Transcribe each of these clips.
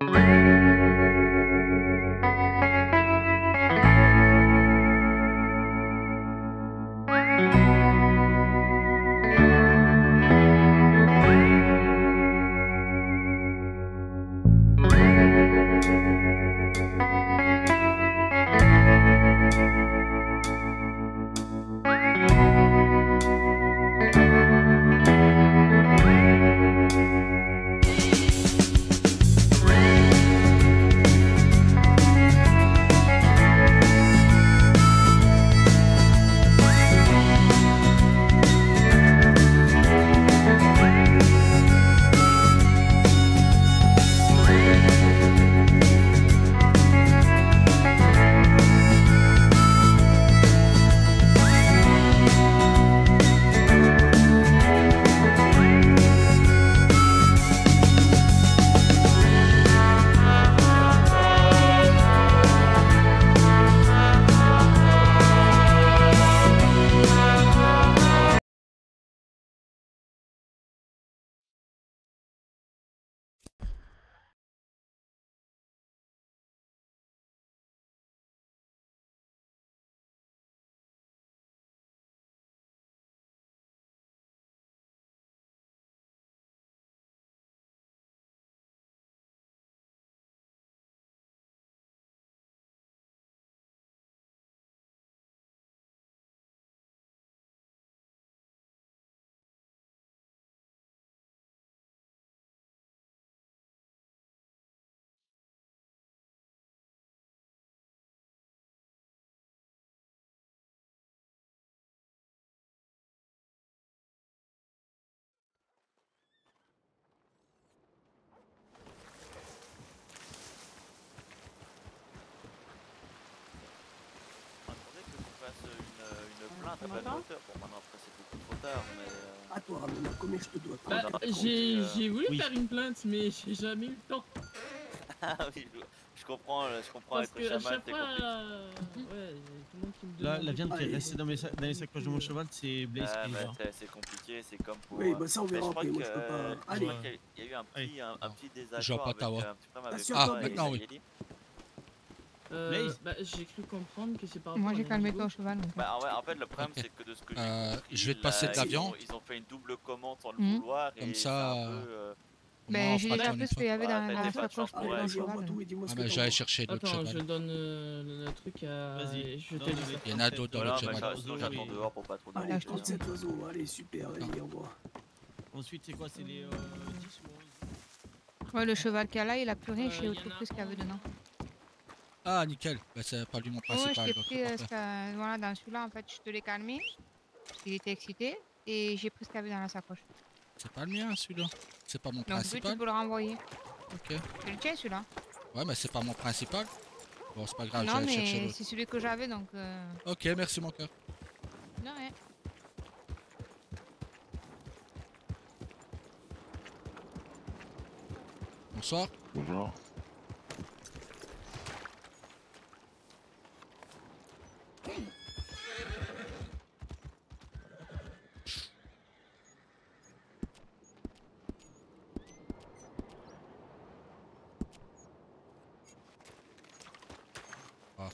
Bon, maintenant après c'est beaucoup trop tard, mais. À toi, Ramona, combien je te dois? Bah, j'ai voulu faire une plainte, mais j'ai jamais eu le temps. Ah oui, je comprends Parce avec que le à chaman, chaque c'est fois, compliqué. ouais, tout le monde qui me Là, demande. la viande qui est restée dans les sacoches de mon cheval, c'est Blaze qui les a. C'est compliqué, c'est comme pour. Oui, bah ça on mais verra je crois après, moi je peux pas. je Allez. crois qu'il y a eu un petit désaccord Je vois pas avec Tawa. un petit problème avec Ah, toi et maintenant, oui. Nayeli. Bah, j'ai cru comprendre que c'est par Moi rapport j'ai à calmé Nigo. ton cheval. Donc. Bah ouais, en fait le problème c'est que de ce que j'ai compris, je vais te passer de la viande. ils ont fait une double commande sans le vouloir Comme et ça, c'est un peu. Ben j'ai déjà fait ce qu'il y avait dans la sacoche pour ton cheval. J'allais chercher d'autres Attends, cheval. je donne le truc à. Vas-y. Je te dis ça. Il y en a d'autres dans le cheval. Sinon j'attends dehors pour pas trop de. Allez, 37 oiseaux, allez, super, vas-y, au revoir. Ensuite, c'est quoi? C'est les 10 ou 11? Ouais, le cheval qu'il y a là, il a plus rien, je sais autre plus ce qu'il y avait dedans. Ah, nickel. Bah, c'est pas lui mon Ouais, principal. je t'ai pris voilà, dans celui-là, en fait, je te l'ai calmé. Parce qu'il était excité. Et j'ai pris ce qu'il y avait dans la sacoche. C'est pas le mien, celui-là. C'est pas mon Donc, lui, principal. tu peux le renvoyer. Ok. C'est le tien, celui-là. Ouais, mais c'est pas mon principal. Bon, c'est pas grave, Non, j'allais chercher mais l'autre. c'est celui que j'avais, donc... Ok, merci mon cœur. Non, rien. Bonsoir. Bonjour. Ah.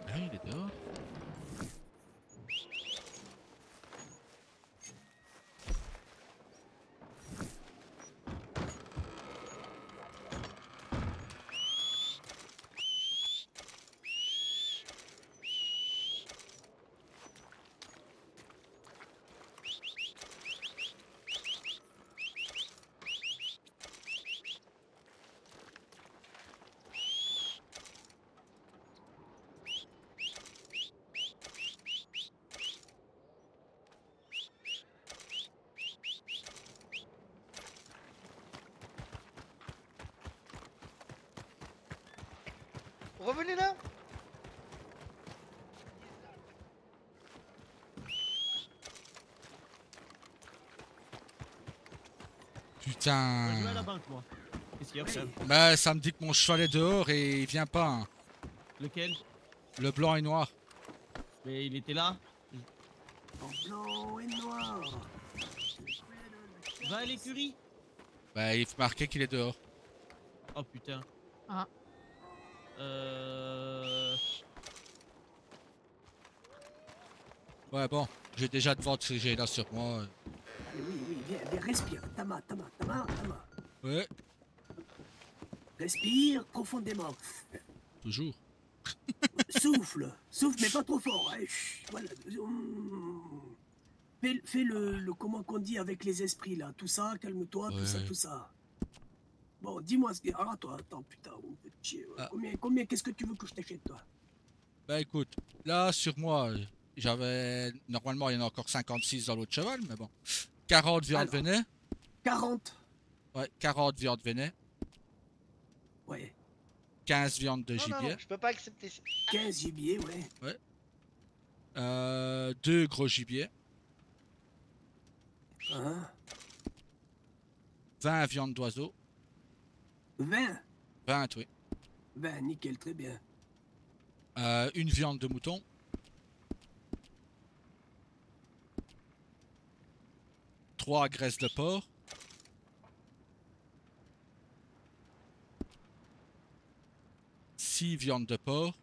Ah, il est dehors. Revenez là. Putain. Je vais à la banque, moi. Qu'est-ce qu'il y a, frère? Bah, ça me dit que mon cheval est dehors et il vient pas. Hein. Lequel? Le blanc et noir. Mais il était là. En blanc et noir. Va à l'écurie. Bah, il marquait qu'il est dehors. Oh putain. Ah. Ouais, bon, j'ai déjà devant ce que j'ai là sur moi. Allez, oui, viens, respire. Tama. Ouais, Respire profondément. toujours. Souffle, mais pas trop fort. Hein. Chut, voilà. Fais le comment qu'on dit avec les esprits là. Tout ça, calme-toi, Ouais. tout ça. Bon, dis-moi ce que. Ah, toi, attends, putain, on peut te chier. Ah. Combien qu'est-ce que tu veux que je t'achète, toi? Bah, écoute, là sur moi, j'avais. Normalement, il y en a encore 56 dans l'autre cheval, mais bon. 40 viande Alors. venet. 40. Ouais, 40 viande venet. Ouais. 15 viandes de Non, non, gibier. non, je peux pas accepter ça. 15 gibier, ouais. 2 gros gibiers. Hein? 20 viandes d'oiseaux. 20. 20, oui. 20, nickel, très bien. Une viande de mouton. 3 graisses de porc. 6 viandes de porc.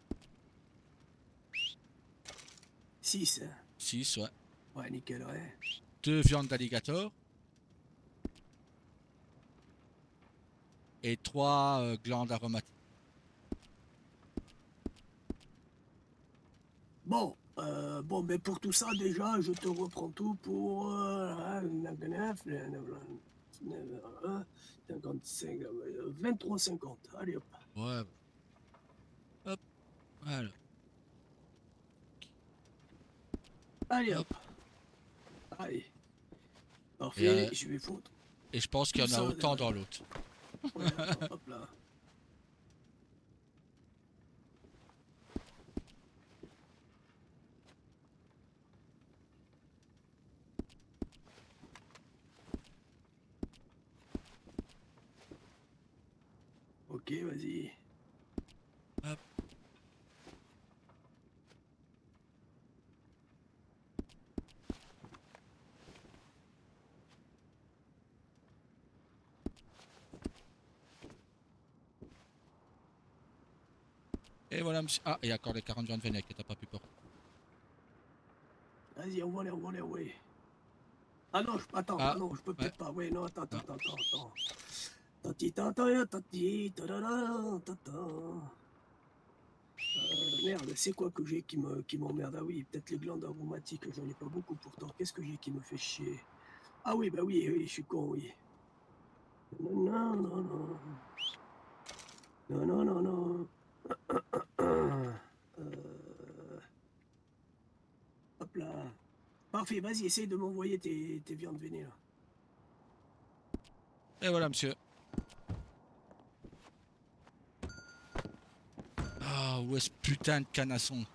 6. 6, ouais. Ouais, nickel, ouais. 2 viandes d'alligator. Et 3 glandes aromatiques. Bon, mais pour tout ça, déjà, je te reprends tout pour 55, 23,50. Allez hop. Ouais. Hop. Voilà. Allez Hop. hop. Allez. Parfait, je vais foutre. Et je pense qu'il y en Tout a ça, autant là. dans l'autre. Ouais, hop là. Ok, vas-y. Hop. Et voilà, monsieur. Ah, il y a encore les 40 viandes venet que t'as pas pu porter. Vas-y, envoie-les, ouais. Ah non, attends, Ah, non, je peux ouais. peut-être pas. Ouais, non, attends. Merde, c'est quoi que j'ai qui m'emmerde? Ah oui, peut-être les glandes aromatiques, j'en ai pas beaucoup pourtant. Qu'est-ce que j'ai qui me fait chier? Ah oui, bah oui, je suis con, oui. Non. Non. Hop là. Parfait, vas-y, essaye de m'envoyer tes viandes venées là. Et voilà, monsieur. Ah, où est ce putain de canasson?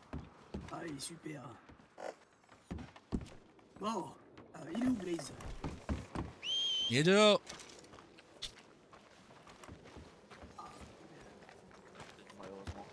Allez, super. Bon, il est où Blaze? Il est dehors. Malheureusement.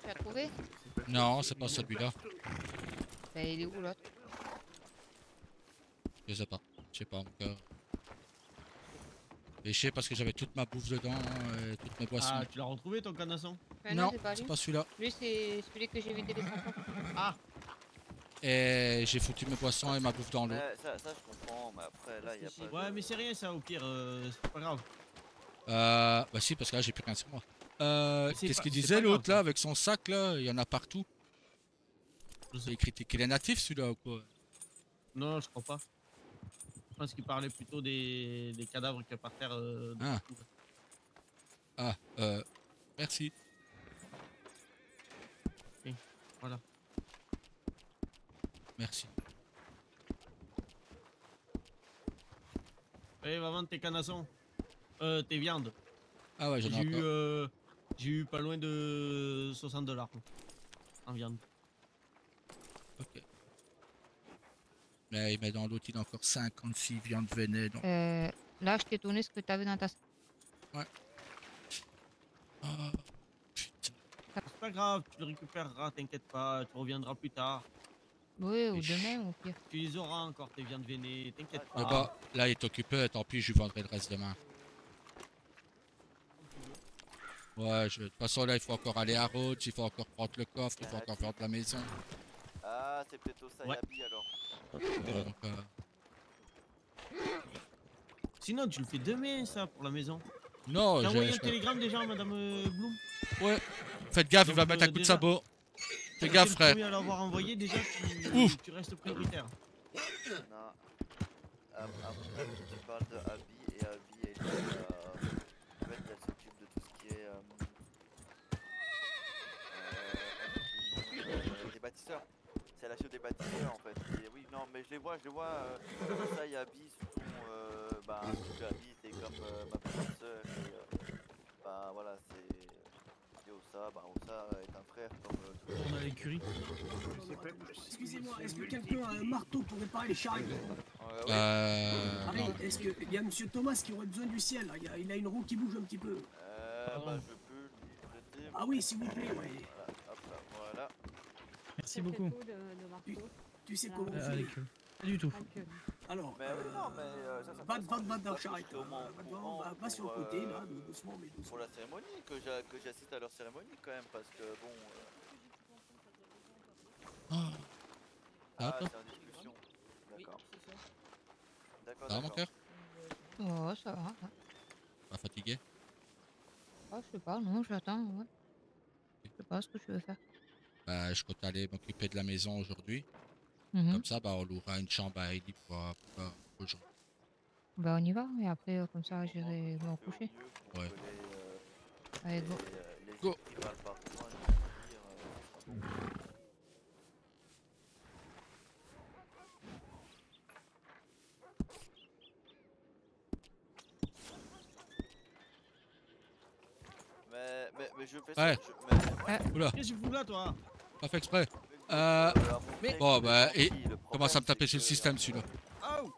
Tu as trouvé? Non, c'est pas celui-là. Bah, il est où l'autre? Je sais pas. Je sais pas encore. Et je sais parce que j'avais toute ma bouffe dedans, toutes mes boissons. Ah, tu l'as retrouvé ton canasson? Bah non, c'est pas c'est lui. pas celui-là. Lui, c'est celui que j'ai vidé les 5 fois. Ah, Et j'ai foutu mes boissons et ma bouffe dans l'eau. Ça, je comprends, mais après, là, il y a pas. ouais, mais c'est rien ça, au pire, c'est pas grave. Bah si, parce que là j'ai plus rien sur moi. C'est Qu'est-ce pas- qu'il c'est disait pas l'autre grave, là avec son sac là? Il y en a partout. Je sais Il critique qu'il est natif celui-là ou quoi? Non, je crois pas. Je pense qu'il parlait plutôt des cadavres qu'il y a par terre. Ah. Ah, merci. Ok, voilà. Merci. Allez, va vendre tes canassons. Tes viandes. Ah ouais, j'en ai encore. J'ai eu pas loin de 60$ en viande. Ok. Mais il met dans l'autre, il a encore 56 viandes venées. Donc... Là, je t'ai donné ce que t'avais dans ta... Ouais. Oh, putain. C'est pas grave, tu le récupéreras, t'inquiète pas, tu reviendras plus tard. Oui, ou Et demain, ou pire. Tu les auras encore tes viandes vénées, t'inquiète Mais pas. bah, là il est occupé, tant pis, je lui vendrai le reste demain. Ouais, de toute façon là il faut encore aller à Rhodes, il faut encore prendre le coffre, il faut encore vendre la maison. Ah, c'est peut-être au Sayabi alors. Donc, Sinon, tu le fais demain, ça, pour la maison. non, T'as envoyé un je... télégramme déjà à Madame Bloom? Ouais. Faites gaffe, il va Donc, mettre un coup de déjà- sabot. Fais T'es gaffe le frère. premier à l'avoir envoyé, déjà, Ouf. tu restes prioritaire. Non. Après, tu parles de Abby et Abby, elle, en fait, elle s'occupe de tout ce qui est des bâtisseurs. C'est la chef des bâtisseurs en fait. Et oui, non, mais je les vois. Ça, il y a Abby, surtout, Abby, c'est comme ma petite sœur. Bah voilà, c'est. Et Ossa, Ossa est un frère comme tout le On monde. a l'écurie. Excusez-moi, est-ce que quelqu'un a un marteau pour réparer les chariots? Ouais. Ah, Non. est-ce qu'il y a Monsieur Thomas qui aurait besoin du ciel là? Il a une roue qui bouge un petit peu. Bah je peux lui prêter. Ah oui, s'il vous plaît, ouais. Voilà, hop là, voilà. Merci beaucoup. Tu sais comment on À fait. l'école. Pas du tout. Alors, Mais oui, non, mais ça va passe, dans hein. le Moi, charrette. je suis au moins au courant Va sur le pour, côté là, doucement, mais doucement. pour la cérémonie, que j'assiste à leur cérémonie quand même, parce que bon. Ah, Ah, toi c'est en discussion. D'accord. D'accord, ça va mon d'accord. cœur? Oh, ça va. Ouais. Pas fatigué? Oh, je sais pas, non, j'attends, ouais. Je sais pas ce que je veux faire. Bah je compte aller m'occuper de la maison aujourd'hui. Mhm. Comme ça, bah on louera une chambre à Ellie pour aujourd'hui. Bah, on y va, et après, comme ça, j'irai me On recoucher. fait au mieux pour Ouais. que Allez, go. les Go. esprits parlent par moi, je veux dire, mais je fais Ouais. Oula, Qu'est-ce que tu fous là, toi? pas fait exprès. mais Bon, bah, et commence à me taper sur le système celui-là. Oh!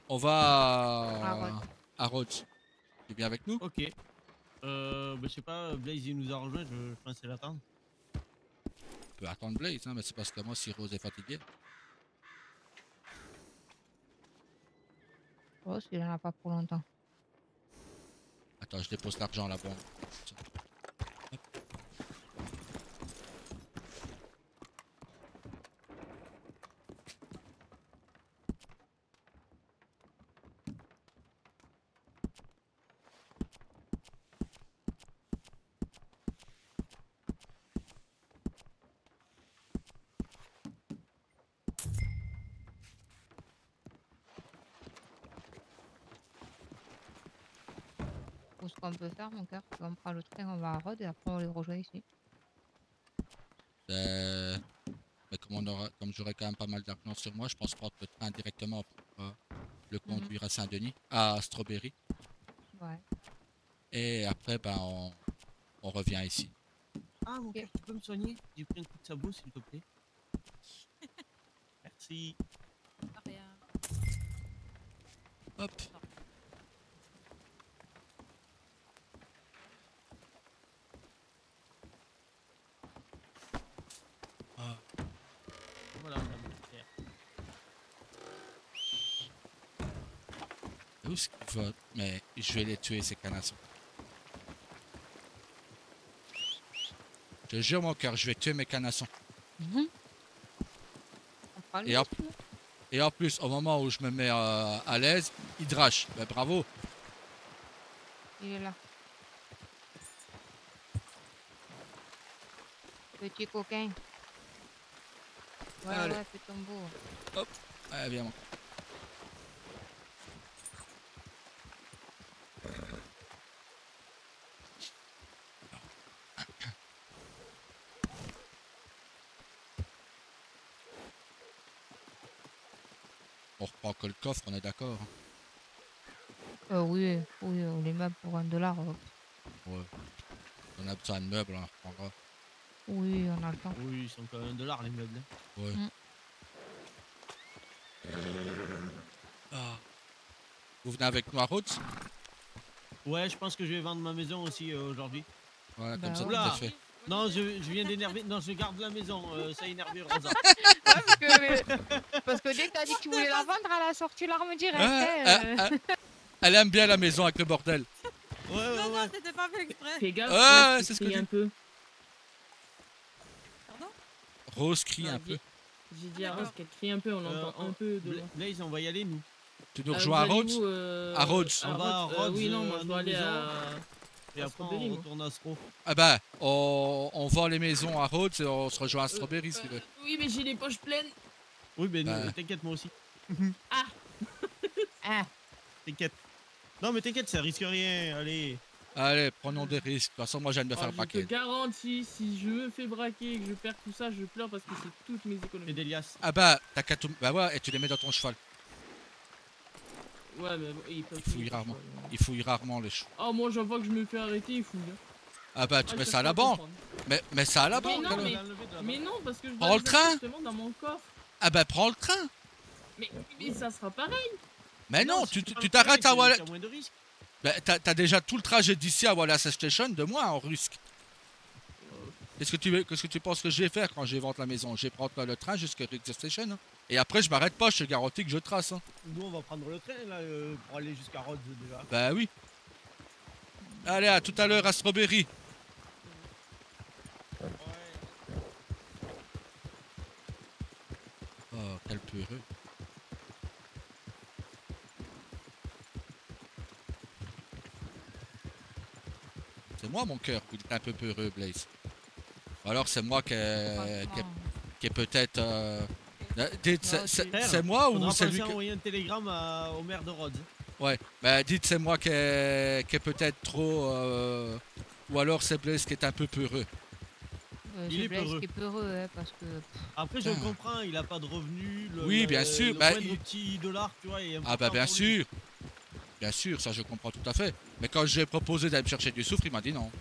On va à Rhodes. Tu viens avec nous? Ok. Je sais pas, Blaze il nous a rejoint, je pensais l'attendre. On peut attendre Blaze, hein, mais c'est parce que moi, si Rose est fatiguée. Oh, s'il en a pas pour longtemps. Attends, je dépose l'argent là-bas. Ou ce qu'on peut faire, mon cœur, c'est qu'on prend le train, on va à Rhodes et après on les rejoint ici. Mais comme j'aurai quand même pas mal d'argent sur moi, je pense prendre le train directement pour le conduire à Saint-Denis, à Strawberry. Ouais. Et après, ben, on revient ici. Ah, mon cœur, tu peux me soigner? J'ai pris un coup de sabot, s'il te plaît. Merci. Hop. Où est-ce qu'il va? Mais je vais les tuer, ces canassons. Je te jure, mon cœur, je vais tuer mes canassons. Mhm. On fera le Et hop. risque, là. Et en plus, au moment où je me mets à l'aise, il drache. Ben, bravo. Il est là. Petit coquin. Ouais, Allez. ouais, fais ton beau. Allez, viens, mon. On reprend que le coffre, on est d'accord. Oui, oui, on les meubles pour $1. Ouais. On a besoin de meubles, on reprendra. Oui, on a le temps. Oui, ils sont quand même $1 les meubles. Hein. Ouais. Mm. Ah. Vous venez avec nous à Rhodes? Ouais, je pense que je vais vendre ma maison aussi aujourd'hui. Voilà, Bah comme ça, ouais. tout est Oula. fait. Non, je viens d'énerver. Non, je garde la maison. Ça a énervé Rosa. Parce que dès que t'as dit que tu voulais la vendre, elle a sorti l'arme direct. Ah, elle aime bien la maison avec le bordel. Ouais, ouais, Non, non, ouais. c'était pas fait exprès. Fais gaffe, Ouais, là, ouais, tu c'est ce que cries je un dis. peu. Pardon? Rose crie Non, un peu. J'ai dit à d'accord. Rose qu'elle crie un peu, on l'entend un peu de loin. Blaze, on va y aller, nous. Tu nous Vous rejoins à allez Rhodes? où, À Rhodes. On va à Rhodes, oui, non, moi à je nos dois aller maisons. à... Et à après, Strawberry, on moi. retourne à Stro. Ah bah, on vend les maisons à Rhodes et on se rejoint à Strawberry si tu veux. Oui, mais j'ai les poches pleines. Oui, mais Bah. t'inquiète, moi aussi. Ah, T'inquiète. Non, mais t'inquiète, ça risque rien. Allez. Allez, prenons des risques. De toute façon, moi, je viens de me faire Alors, je te braquer. garantis, si je me fais braquer et que je perds tout ça, je pleure parce que c'est toutes mes C'est économies. des liasses. Ah bah, t'as qu'à tout... Bah ouais, et tu les mets dans ton cheval. Ouais, mais ils peuvent Il fouille fouiller, rarement. quoi. Ils fouillent rarement les chevaux. Oh, moi, j'en vois que je me fais arrêter, ils fouillent. Hein. Ah bah, tu Ah, mets ils ça à peuvent la pas banque. comprendre. Mais ça à la Mais banque, non, alors. mais non, parce que je Prends dois le les train. mettre justement dans mon coffre. Ah bah, prends le train. Mais ça sera pareil. Mais non, si tu prends le t'arrêtes train, à Wallace. t'as moins de risques. Bah, t'as déjà tout le trajet d'ici à Wallace Station de moi en risque. Qu'est-ce que tu penses que je vais faire quand je vais vendre la maison? Je vais prendre le train jusqu'à Wallace Station. Hein. Et après, je m'arrête pas, je te garantis que je trace. Hein. Nous, on va prendre le train, là, pour aller jusqu'à Rhodes, déjà. Bah oui. Allez, à tout à l'heure à Strawberry. Oh, quel peureux. C'est moi mon cœur qui est un peu peureux, Blaze. Ou alors c'est moi qui est peut-être... dites, c'est moi ou c'est lui qui... envoyer un télégramme au maire de Rhodes. Ouais, bah dites c'est moi qui est peut-être trop... Ou alors c'est Blaze qui est un peu peureux. Il est Blaise peureux. qui est peureux, hein, parce que... Après, je Ah. comprends, il a pas de revenus. Oui, bien sûr, Le bah, moindre il- petit dollar, tu vois, est Ah important bah bien pour lui. sûr. Bien sûr, ça je comprends tout à fait. Mais quand je lui ai proposé d'aller me chercher du soufre, il m'a dit non.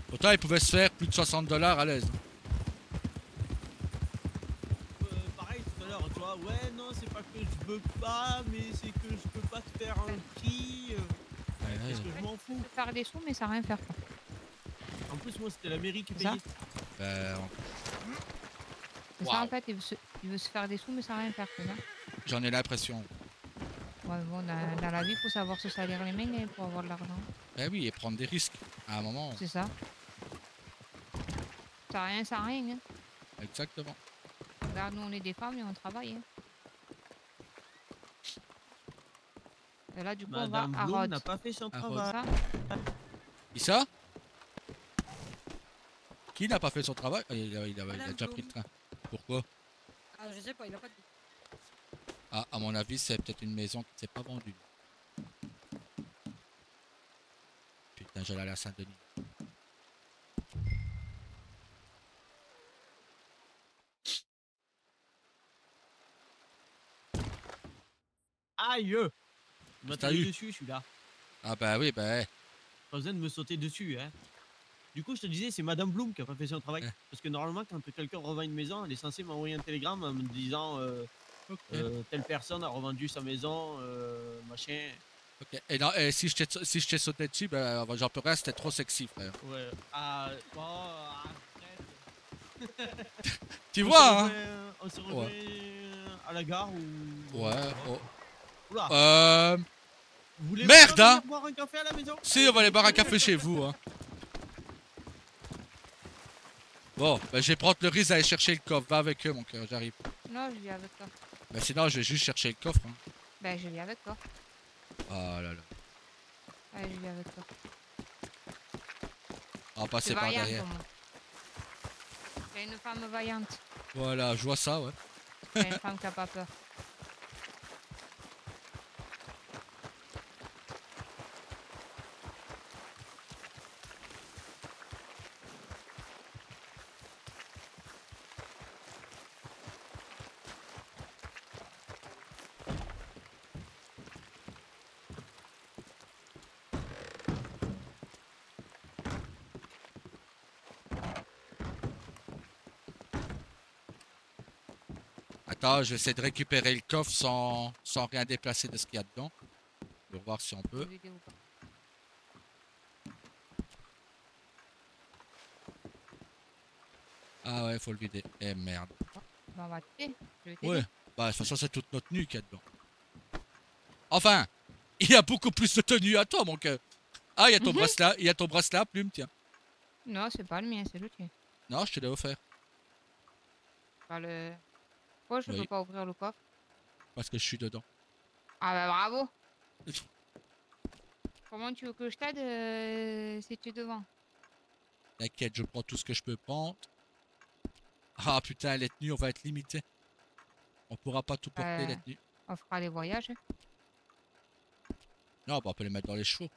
Pourtant, il pouvait se faire plus de $60 à l'aise. Pareil tout à l'heure, tu vois, ouais, non, c'est pas que je veux pas, mais c'est que je peux pas te faire un prix. Est-ce que je m'en fous? peut faire des sous, mais ça rien faire. Quoi. En plus, moi, c'était la mairie qui Ça payait. Ben, C'est ça, en fait, il veut se faire des sous, mais ça rien faire. C'est ça. j'en ai l'impression. Ouais, bon, dans la vie, il faut savoir se salir les mains hein, pour avoir de l'argent. Ben oui, et prendre des risques. À un moment. C'est ça. Ça rien, ça rien. Hein. Exactement. Regarde, nous, on est des femmes et on travaille. Hein. Et là, du coup, Madame on va à Blum Rhodes. n'a pas fait son À travail. Ça, Qui ça? Qui n'a pas fait son travail? Ah, il a déjà pris le train. Pourquoi? Ah, je sais pas, il a pas dit. Ah, à mon avis, c'est peut-être une maison qui ne s'est pas vendue. Putain, j'allais aller à Saint-Denis. Aïe! Il m'a T'as tiré eu? dessus, celui-là. Ah bah oui, bah... Pas besoin de me sauter dessus, hein. Du coup, je te disais, c'est Madame Bloom qui a pas fait son travail. Ouais. Parce que normalement, quand quelqu'un revend une maison, elle est censée m'envoyer un télégramme en me disant Ok. telle personne a revendu sa maison, machin. Ok. Et, non, et si je t'ai sauté dessus, ben, j'en peux rien, c'était trop sexy, frère. Ouais. Ah, oh, arrête. Tu On vois, se hein? rejoint- On se rejoint à la gare ou... Ouais. Oh. Oula. Vous voulez Merde, pas hein. venir boire un café à la maison? Si, on va aller boire un café chez vous, hein. Bon, bah, je vais prendre le risque d'aller chercher le coffre. Va avec eux, mon cœur, j'arrive. Non, je viens avec toi. Bah, sinon, je vais juste chercher le coffre. Hein. Ben, je viens avec toi. Oh là là. Allez, je viens avec toi. On va passer C'est par vaillant, derrière. moi. T'es une femme vaillante. Voilà, je vois ça, ouais. T'es une femme qui a pas peur. Attends, je vais essayer de récupérer le coffre sans rien déplacer de ce qu'il y a dedans. Pour voir si on peut. Ah ouais, faut le vider. Eh merde. Ben, on va t'aider. Je vais t'aider. Ouais, bah de toute façon c'est toute notre tenue qu'il y a dedans. Enfin, il y a beaucoup plus de tenue à toi mon cœur. Ah, il y a ton bracelet, il y a ton bracelet à plume, tiens. Non, c'est pas le mien, c'est le tien. Non, je te l'ai offert. Pas le... Pourquoi je Oui. peux pas ouvrir le coffre? Parce que je suis dedans. Ah bah bravo. Comment tu veux que je t'aide si tu es devant? T'inquiète, je prends tout ce que je peux prendre. Ah putain, les tenues, on va être limité. On pourra pas tout porter les tenues. On fera les voyages. Hein. Non, bah, on peut les mettre dans les chevaux.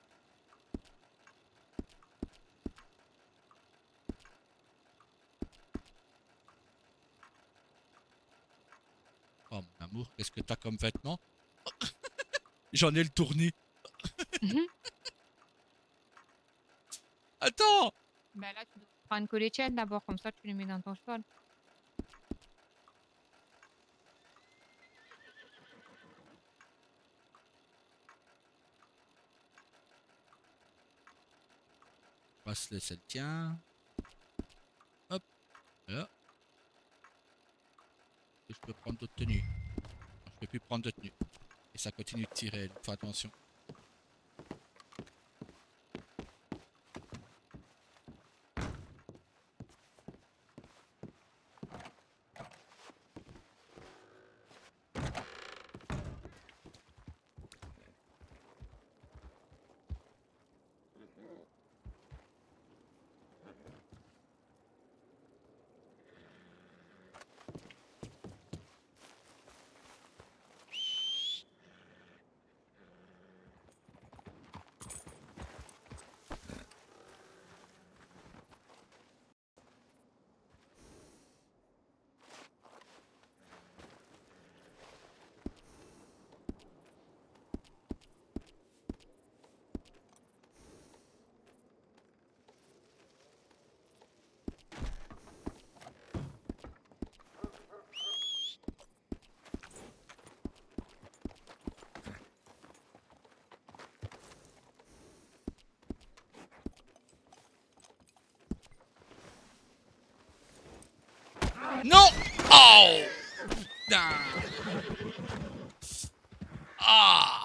Oh mon amour, qu'est-ce que t'as comme vêtements? J'en ai le tournis. Attends! Ben là, tu dois prendre que les tiennes d'abord, comme ça tu les mets dans ton cheval. Passe-le, c'est le tien. Hop, là. Et je peux prendre d'autres tenues. Non, je peux plus prendre de tenues. Et ça continue de tirer, donc fais attention. Non! Oh! Putain! Ah!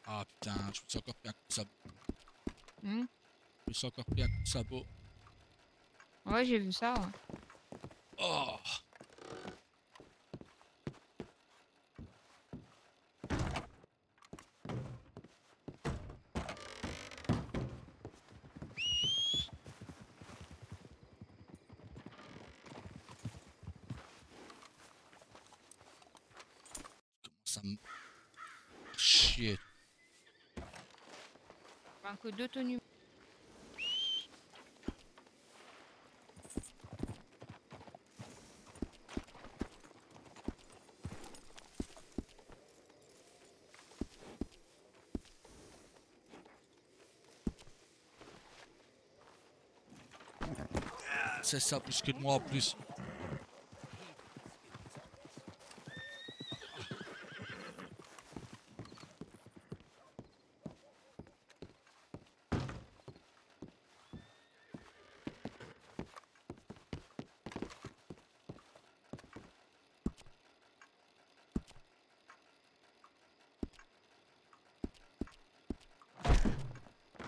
Ah putain, je me suis encore pris un coup de sabot. Je me suis encore pris un coup de sabot. Ouais, j'ai vu ça. Ouais. Oh! chier. Il manque 2 tenues. C'est ça, plus que de moi en plus.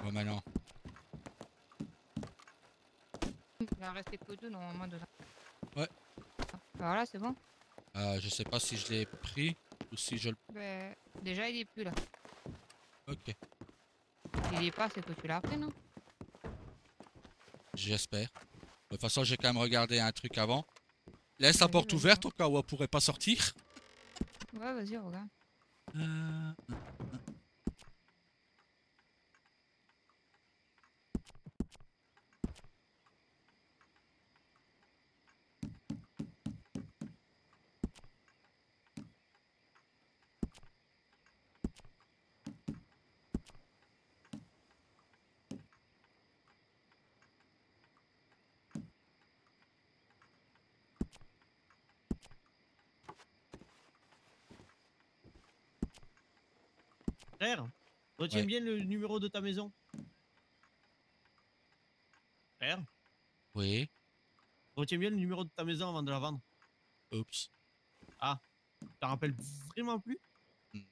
Bon, maintenant. Il en restait que 2 normalement dedans. Ouais. Voilà, c'est bon. Je sais pas si je l'ai pris ou si je le... Ben, déjà, il est plus là. Ok, Il est pas, c'est que tu l'as pris, non? j'espère. De toute façon, j'ai quand même regardé un truc avant. Laisse la Vas-y, porte vas-y, ouverte au cas où elle pourrait pas sortir. Ouais, vas-y, regarde. Euh, Frère, retiens Ouais. bien le numéro de ta maison. Frère, Oui. retiens bien le numéro de ta maison avant de la vendre. Oups. T'en rappelles vraiment plus?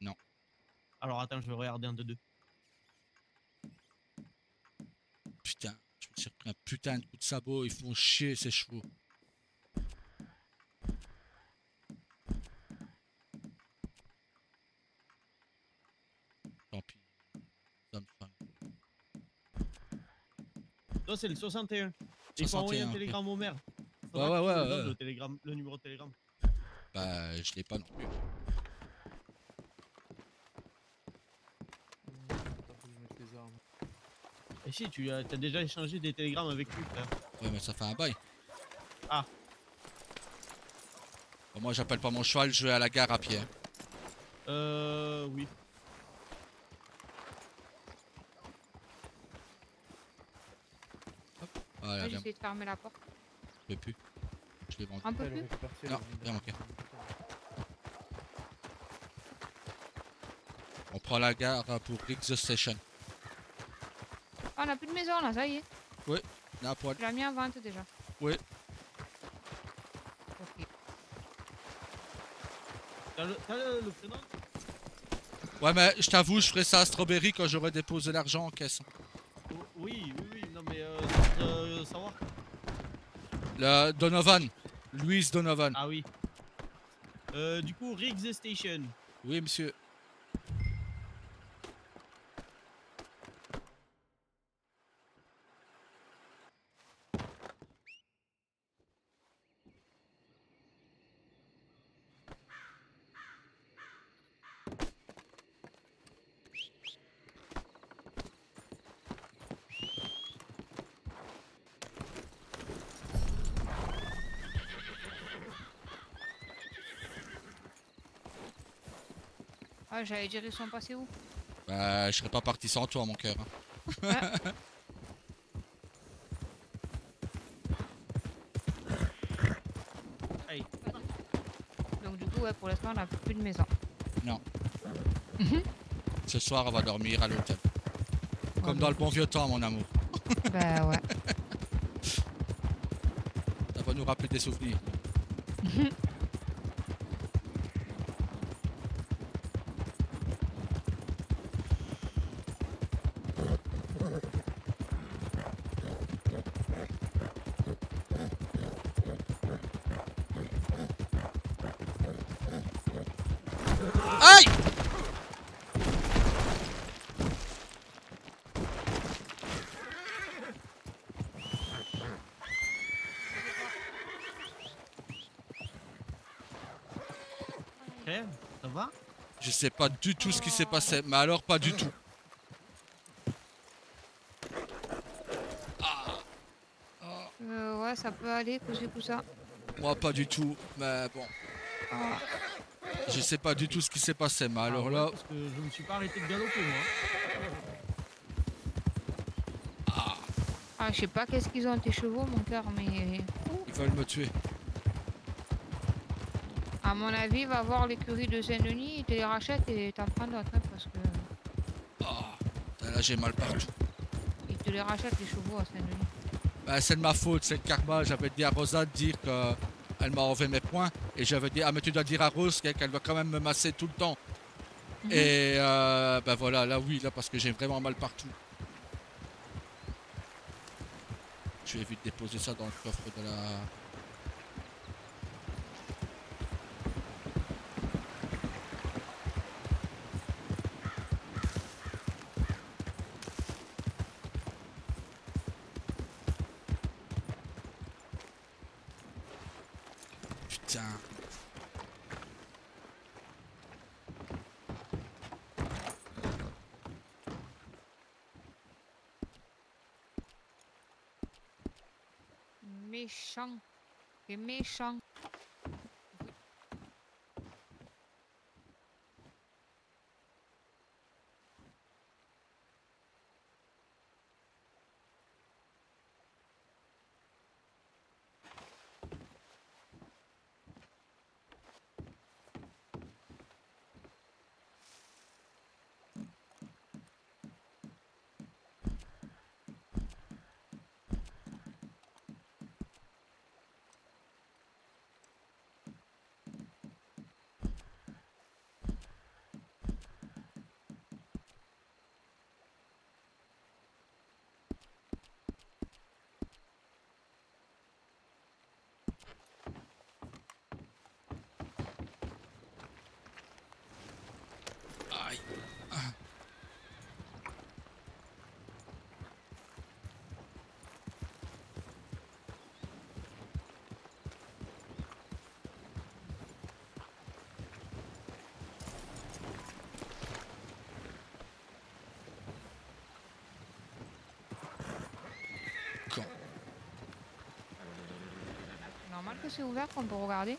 Non. Alors attends, je vais regarder un de deux. Putain, je me suis repris un putain de coup de sabot. Ils font chier ces chevaux. Tant pis. Ça me fera- Toi, c'est le 61. Il faut envoyer 61, un ok. télégramme au maire. Ouais, Faudra que tu ouais, me ouais, donnes ouais. le télégramme, le numéro de télégramme. Bah, je l'ai pas non plus. Et si, tu as déjà échangé des télégrammes avec lui, frère. Ouais, mais ça fait un bail. Ah. Bon, moi, j'appelle pas mon cheval, je vais à la gare à pied. Oui. Voilà, Moi, viens, j'essaie de fermer la porte. je peux plus. Je l'ai vendu. Un peu plus. Non, viens, ok. On prend la gare pour Rick the Station. Ah, on a plus de maison là, ça y est. Là, pour... Tu l'as mis en vente déjà. Oui. Ok. T'as le prénom? Ouais, mais je t'avoue, je ferai ça à Strawberry quand j'aurai déposé l'argent en caisse. Oui, non mais savoir. Le Donovan. Louise Donovan. Ah oui. Du coup, Rick the Station. Oui, monsieur. Ah, j'allais dire, ils sont passés où? Bah, je serais pas parti sans toi, mon cœur. Hein. Hey. Donc, du coup, ouais, pour l'instant, on a plus de maison. Non. Ce soir, on va dormir à l'hôtel. Comme dans le bon vieux temps, mon amour. Bah ouais. Ça va nous rappeler des souvenirs. Aïe! Frère, ça va? Je sais pas du tout ce qui s'est passé, mais alors pas du tout. Ouais, ça peut aller, tout ça. Moi pas du tout, mais bon. Ah. Je sais pas du tout ce qui s'est passé, mais alors ouais, là... parce que je me suis pas arrêté de galoper, moi. Ah, je sais pas qu'est-ce qu'ils ont tes chevaux, mon cœur, mais... Ils veulent me tuer. À mon avis, va voir l'écurie de Saint-Denis, il te les rachète et t'en prends d'autres, hein, parce que... Là j'ai mal partout. Il te les rachète les chevaux à Saint-Denis. Bah, c'est de ma faute, c'est le karma. J'avais dit à Rosa de dire qu'elle m'a enlevé mes points. Et j'avais dit, ah mais tu dois dire à Rose qu'elle va quand même me masser tout le temps. Et bah voilà, là oui, là parce que j'ai vraiment mal partout. Je vais vite déposer ça dans le coffre de la... Putain. Méchant. C'est méchant. Aïe. Quand? C'est normal que c'est ouvert qu'on peut regarder.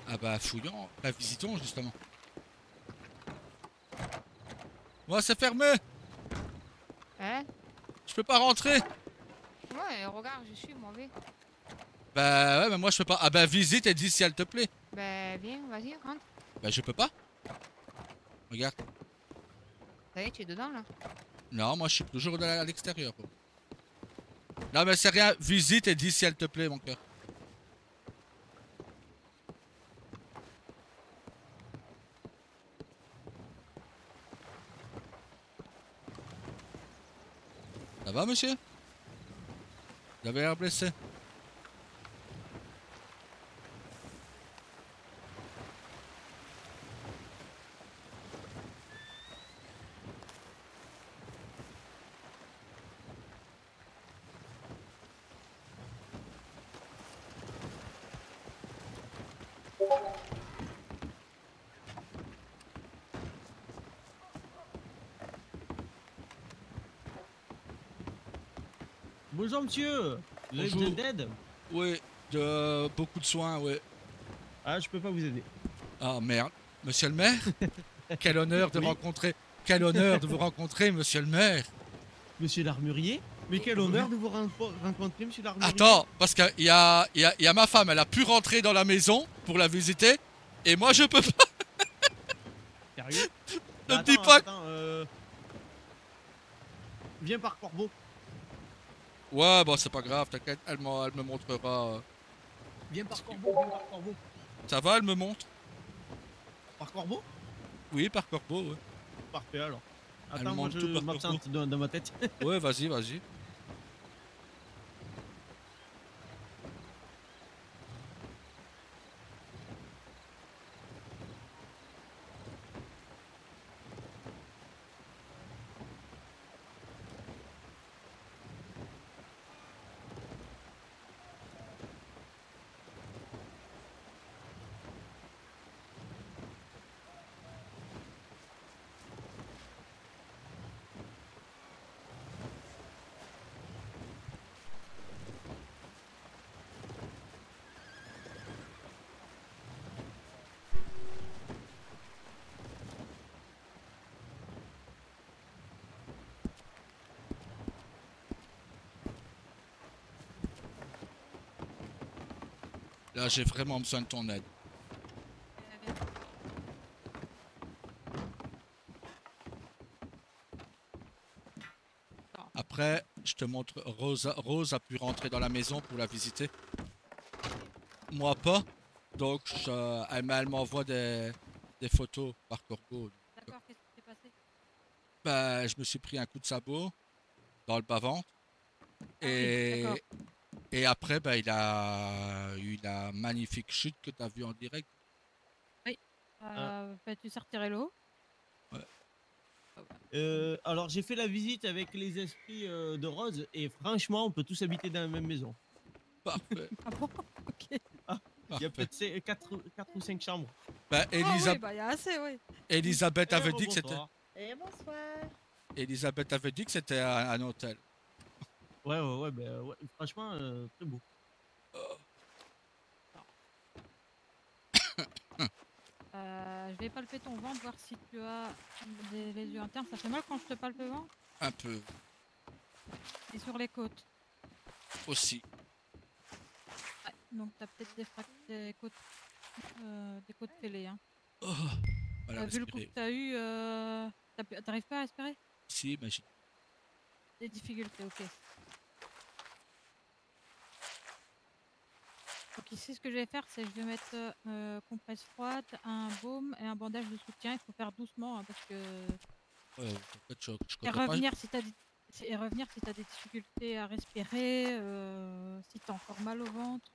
Ah bah fouillons, bah visitons justement. Moi c'est fermé. Hein? Je peux pas rentrer. Ouais, regarde, je suis mauvais. Bah ouais mais moi je peux pas. Ah bah visite et dis si elle te plaît. Ben, viens, vas-y, rentre. Bah je peux pas. Regarde. Ça y est, tu es dedans, là. Non moi je suis toujours à l'extérieur. Non mais c'est rien, visite et dis si elle te plaît mon cœur. Ça va monsieur? Vous avez l'air blessé. Bonjour monsieur. Vous avez Bonjour. besoin d'aide? Oui, de beaucoup de soins, oui. Ah, je peux pas vous aider. Ah merde, monsieur le maire? Quel honneur de Oui. rencontrer. Quel honneur de vous rencontrer, monsieur le maire. Monsieur l'armurier? Mais quel honneur de vous rencontrer, monsieur l'armurier. Attends, parce qu'il y a ma femme, elle a pu rentrer dans la maison pour la visiter, et moi je peux pas. Sérieux? Ne me Attends, dis pas. attends, viens par corbeau. Ouais, bon, c'est pas grave, t'inquiète, elle me montrera. Viens par corbeau, viens par corbeau. Ça va, elle me montre? Par corbeau? Oui, par corbeau, ouais. Parfait alors. Elle Attends, me moi montre je tout par m'absente dans ma tête. Ouais, vas-y, vas-y. Là, j'ai vraiment besoin de ton aide. Après, je te montre, Rose a pu rentrer dans la maison pour la visiter. Moi pas. Donc, elle m'envoie des photos par corbeau. D'accord, qu'est-ce qui s'est passé? Ben, je me suis pris un coup de sabot dans le bas-ventre. oui, Et, d'accord. et après, ben, il a eu la magnifique chute que tu as vue en direct. Bah, tu sais retirer l'eau. Alors j'ai fait la visite avec les esprits de Rose et franchement on peut tous habiter dans la même maison. Parfait. Ah bon? Ok. Il y a Parfait. peut-être 4 ou 5 chambres. Ben, Ah oui, bah il y a assez, oui. Elisabeth Eh, avait dit que c'était. rebonsoir. Et bonsoir. Elisabeth avait dit que c'était un hôtel. Ouais, bah, ouais, franchement très beau. Je vais palper ton ventre, voir si tu as les yeux internes. Ça fait mal quand je te palpe le ventre? Un peu Et sur les côtes. aussi. Ouais, donc t'as peut-être des côtes fêlées. Hein. Oh, voilà, Vu le coup que t'as eu, t'arrives pas à respirer? Si, mais j'ai. Des difficultés, ok. Donc ici, ce que je vais faire, c'est que je vais mettre compresse froide, un baume et un bandage de soutien. Il faut faire doucement hein, parce que... Ouais, en fait, je Et comptais pas. revenir si t'as des difficultés à respirer, si t'as encore mal au ventre,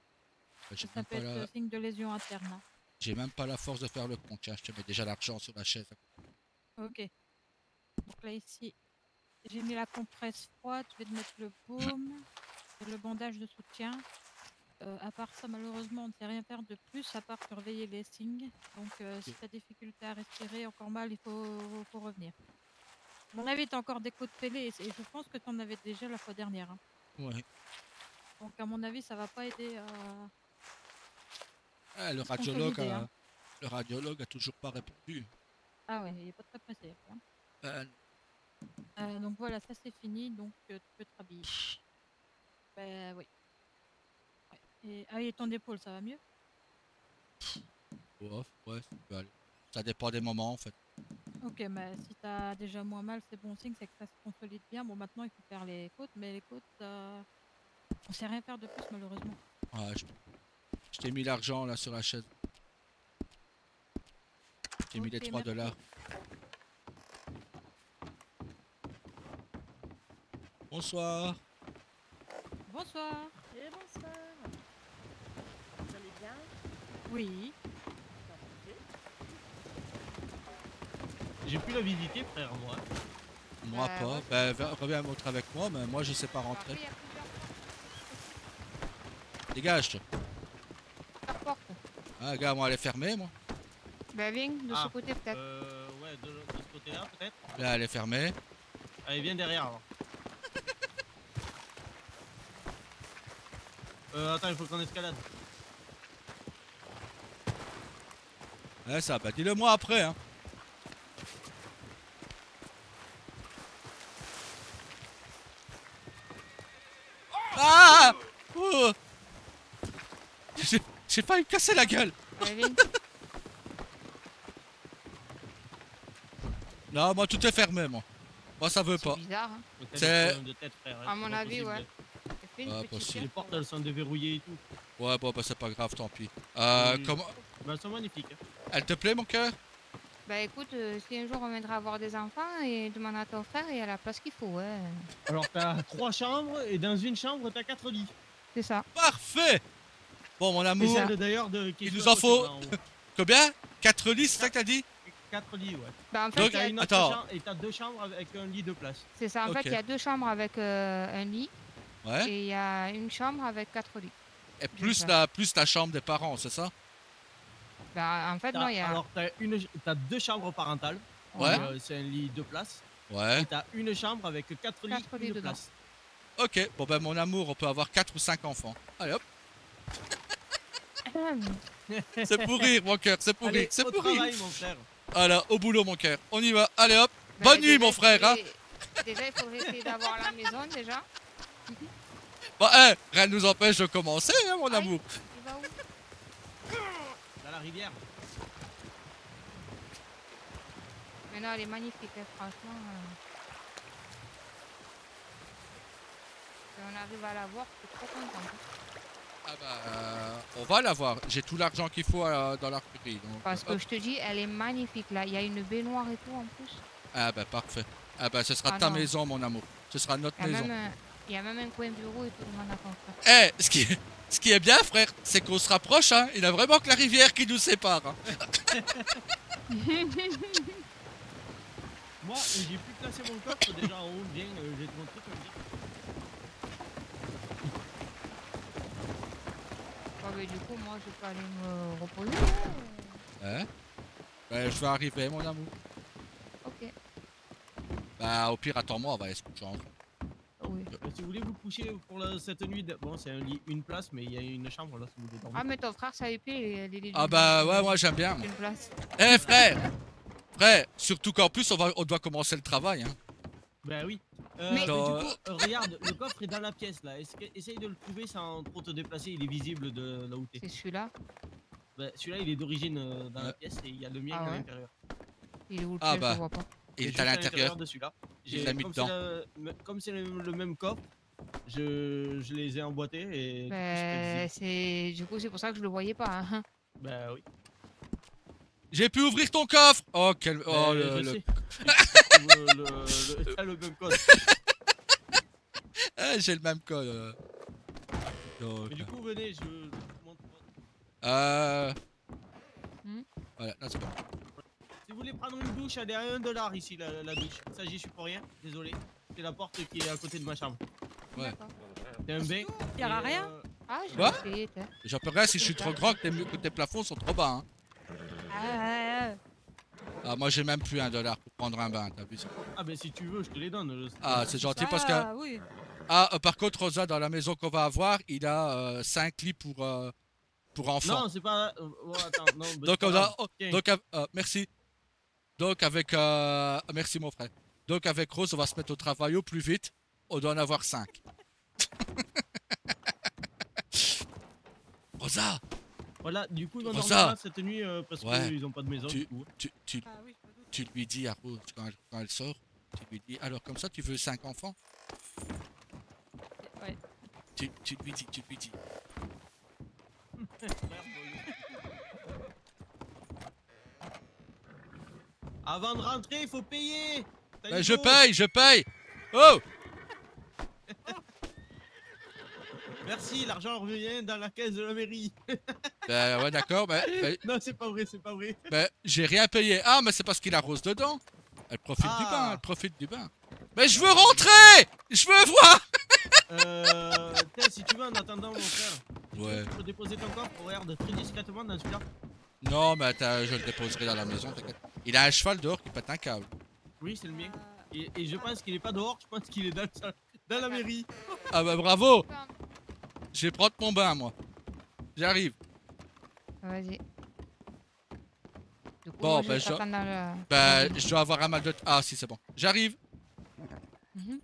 J'ai ça même peut pas être signe de lésion interne. Hein. J'ai même pas la force de faire le compte. Tiens, je te mets déjà l'argent sur la chaise. Ok. Donc là, ici, j'ai mis la compresse froide. Je vais te mettre le baume et le bandage de soutien. À part ça, malheureusement, on ne sait rien faire de plus, à part surveiller les signes. Donc, si tu as des difficultés à respirer, encore mal, il faut revenir. À mon avis, tu as encore des côtes fêlées et je pense que tu en avais déjà la fois dernière. Hein. Ouais. Donc, à mon avis, ça va pas aider à... Ah, le radiologue a toujours pas répondu. Ah ouais, il n'est pas très pressé. Hein. Donc voilà, ça c'est fini, donc tu peux te rhabiller. Ben oui. Ouais. Et ton épaule, ça va mieux? Ouais, ça peut aller. Ça dépend des moments en fait. Ok, mais si t'as déjà moins mal, c'est bon signe, c'est que ça se consolide bien. Bon, maintenant il faut faire les côtes, mais les côtes, on sait rien faire de plus malheureusement. Ouais, je t'ai mis l'argent là sur la chaise. Je t'ai mis les 3 $. Bonsoir. Bonsoir. Et bonsoir. Vous allez bien? Oui. J'ai pu la visiter frère moi. Moi pas. Ouais. Ben reviens montrer avec moi, mais moi je sais pas rentrer. Après, il y a plusieurs portes. Dégage-toi. La porte. Ah gars, moi elle est fermée moi. Ben viens, de ce Ah. côté peut-être. Ouais, de ce côté-là peut-être. Là elle est fermée. Allez, viens derrière alors. Attends, il faut qu'on escalade. Ouais ça, bah dis-le moi après hein. Ah oh j'ai failli me casser la gueule. Ouais, viens. Non, moi tout est fermé moi. Moi ça veut C'est pas. bizarre. Hein. Donc, t'as C'est- des problèmes de tête, frère, hein, À c'est mon pas avis, possible. ouais. J'ai fait une Ah, petite possible. Les pierre. portes elles sont déverrouillées et tout. Ouais bon bah c'est pas grave, tant pis. Oui. Comment. Bah, elles sont magnifiques. Hein. Elle te plaît mon cœur? Bah écoute, si un jour on viendra avoir des enfants et demande à ton frère, il y a la place qu'il faut, ouais. Alors t'as 3 chambres et dans une chambre t'as 4 lits. C'est ça. Parfait. Bon mon C'est amour. celle d'ailleurs de qui Il se nous voit en faut- là, en haut. Combien? 4 lits, c'est ça que t'as dit? 4 lits, ouais. Bah en fait, Donc, il y a- T'as une autre attends. chambre et t'as 2 chambres avec un lit de place. c'est ça. En fait, Ok. il y a 2 chambres avec un lit Ouais. et il y a une chambre avec 4 lits. Et plus la chambre des parents, c'est ça? Bah en fait, non, il y a... Alors t'as 2 chambres parentales. Ouais. C'est un lit de place. Ouais. Et t'as une chambre avec 4 lits, Quatre lits une dedans. place. Ok, bon ben mon amour, on peut avoir 4 ou 5 enfants. Allez hop, c'est pour rire mon cœur, c'est pour Allez, rire, c'est au pour rire. travail, mon frère. Voilà, au boulot mon cœur, on y va, allez hop. Bah, Bonne nuit déjà, mon il frère hein. faudrait- Déjà, il faudrait essayer d'avoir la maison déjà. Bon, rien ne nous empêche de commencer hein mon Aïe. amour. Tu vas où? la rivière. Mais non, elle est magnifique, hein, franchement. Si on arrive à la voir, je suis trop contente. Ah bah, on va la voir. J'ai tout l'argent qu'il faut dans l'arcueil. donc, Parce que hop. je te dis, elle est magnifique là. Il y a une baignoire et tout en plus. Ah bah parfait. Ah bah ce sera Ah ta non. maison mon amour. Ce sera notre Il y a maison. il y a même un coin bureau et tout le monde a compris. Eh, ce qui est bien frère, c'est qu'on se rapproche hein. Il n'y a vraiment que la rivière qui nous sépare. Hein. Moi, j'ai pu placer mon coffre déjà en haut. Viens, j'ai mon truc à me dire. Bon, mais du coup, moi, je peux aller me reposer. Hein? Bah, je vais arriver mon amour. Ok. Bah au pire attends-moi, on va aller se coucher ensemble. Oui. Si vous voulez vous coucher pour cette nuit, bon c'est un lit, une place, mais il y a une chambre là si vous voulez dormir. Ah, mais ton frère, ça épée, les Ah bah ouais, moi j'aime bien. Une place. Eh frère! Frère, surtout qu'en plus on doit commencer le travail hein. Bah oui. Mais- Du coup, regarde, le coffre est dans la pièce là. Essaye de le trouver sans trop te déplacer, il est visible de là où t'es. C'est celui-là. Bah, celui-là il est d'origine dans la pièce et il y a le mien Ah à ouais. l'intérieur. Il est où le Ah piège, bah. je vois pas. Il est juste à l'intérieur. de celui-là. Il l'a mis Comme dedans. comme c'est le même coffre, je les ai emboîtés et du coup, Bah, c'est du coup, c'est pour ça que je le voyais pas. Hein. bah oui. J'ai pu ouvrir ton coffre! Oh quel. Oh Je le. sais. T'as le même code. Ah, j'ai le même code. Donc, Mais du coup, venez, je vous montre. Hmm. Voilà, là c'est bon. Si vous voulez prendre une douche, elle est à 1$ ici, la douche. Ça, j'y suis pour rien, désolé. C'est la porte qui est à côté de ma chambre. Ouais. D'accord. C'est un bain. Il y aura et, rien Ah, je Quoi? vais essayer, t'as. J'en peux rien si je suis trop grand que tes plafonds sont trop bas hein. Ah, Ah moi j'ai même plus $1 pour prendre un bain, t'as vu ça? Ah, ben si tu veux, je te les donne. Ah c'est gentil parce que. ah, oui. Ah par contre Rosa dans la maison qu'on va avoir, il a 5 lits pour enfants. Non, c'est pas. Oh, attends, non. bah, Donc c'est on pas a. grave. Tiens. Donc merci. Donc avec merci mon frère. Donc avec Rose on va se mettre au travail au plus vite. On doit en avoir 5. Rosa, Voilà, du coup, ils vont Rosa. dormir là cette nuit parce Ouais. qu'ils ont pas de maison. Tu- Du coup. Ah oui, je me doute. tu lui dis à Rose quand elle sort, tu lui dis alors comme ça tu veux 5 enfants? Ouais. Tu lui dis. Avant de rentrer, il faut payer. T'as Ben, une je go. paye. Oh! Merci, l'argent revient dans la caisse de la mairie. Ben ouais d'accord, Non, c'est pas vrai, c'est pas vrai. j'ai rien payé. Ah mais c'est parce qu'il arrose dedans. Elle profite du Ah. bain, elle profite du bain. Mais je veux rentrer! Je veux voir! Tiens, si tu veux, en attendant, mon frère, Ouais. tu peux déposer ton coffre, regarde, très discrètement dans celui-là. Non mais attends, je le déposerai dans la maison, t'inquiète. Il a un cheval dehors qui pète un câble. Oui, c'est le mien. Et je pense qu'il est pas dehors, je pense qu'il est dans la mairie. Ah bah bravo! Je vais prendre mon bain moi. J'arrive. Vas-y. Du coup, Bon, moi, bah, je t'attends dans le... Bah je dois avoir un mal de... Ah si c'est bon. J'arrive. Mhm.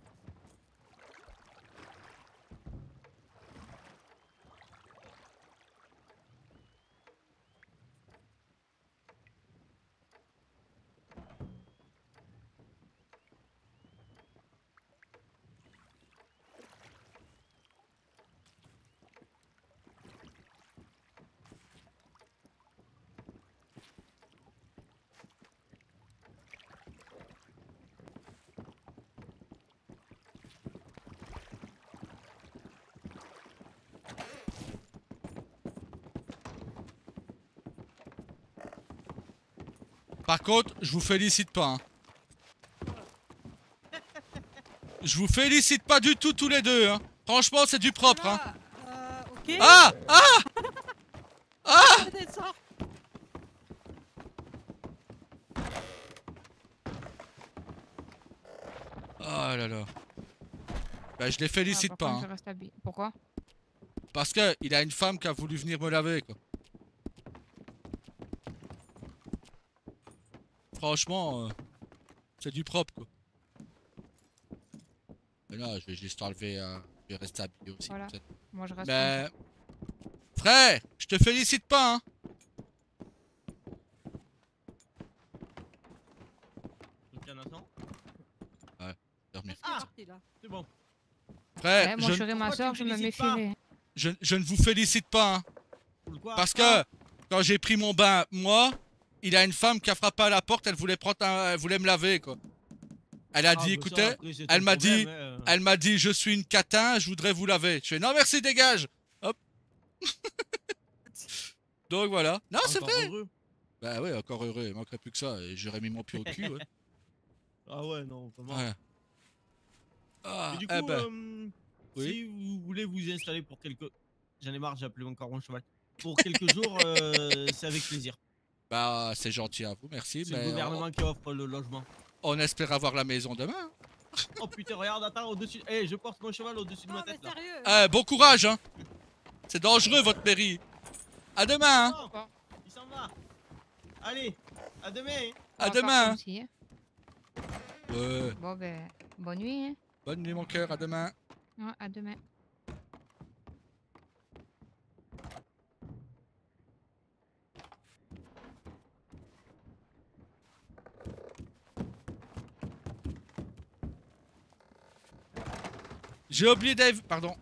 Par contre, je vous félicite pas. Hein. Je vous félicite pas du tout tous les deux. Hein. Franchement, c'est du propre. Hein. Ok. Ah! Descends. Oh là là. Bah je les Ah, félicite par pas. contre, Hein. je reste habillée. Pourquoi? Parce que il a une femme qui a voulu venir me laver quoi. Franchement, c'est du propre quoi. Mais là, je vais juste enlever. Je vais rester habillé aussi. Voilà. peut-être. Moi, je reste. Mais frère, je te félicite pas. Hein. C'est bon. Frère, Ouais, moi, je serais ma Pourquoi soeur, tu je me me félicites pas méfierais. je ne vous félicite pas, hein. Pourquoi? Parce que quand j'ai pris mon bain, moi, il y a une femme qui a frappé à la porte, elle voulait elle voulait me laver, quoi. Elle a dit, écoutez, elle m'a dit, elle m'a dit, je suis une catin, je voudrais vous laver. Je fais, non merci, dégage. Hop. Donc voilà. Non, c'est vrai. Bah ouais, encore heureux, il manquerait plus que ça. Et j'aurais mis mon pied au cul, ouais. Ah ouais, non, vraiment. Ouais. Ah, Et du eh coup, ben, oui. si vous voulez vous installer pour quelques... J'en ai marre, j'ai appelé encore mon cheval. Pour quelques jours, c'est avec plaisir. Bah, c'est gentil à vous, merci. C'est le Mais gouvernement qui offre le logement. on espère avoir la maison demain. Oh putain, regarde, attends, au-dessus... Eh, je porte mon cheval au-dessus de ma Non, mais tête, là. sérieux. Bon courage, hein. C'est dangereux, votre mairie. À demain, hein. Non, il s'en va. Allez, à demain. On À va faire demain. comme si, hein. Ouais. Bon, ben, bonne nuit, hein. Bonne nuit, mon cœur. À demain. Ouais, à demain. J'ai oublié Dave. Pardon.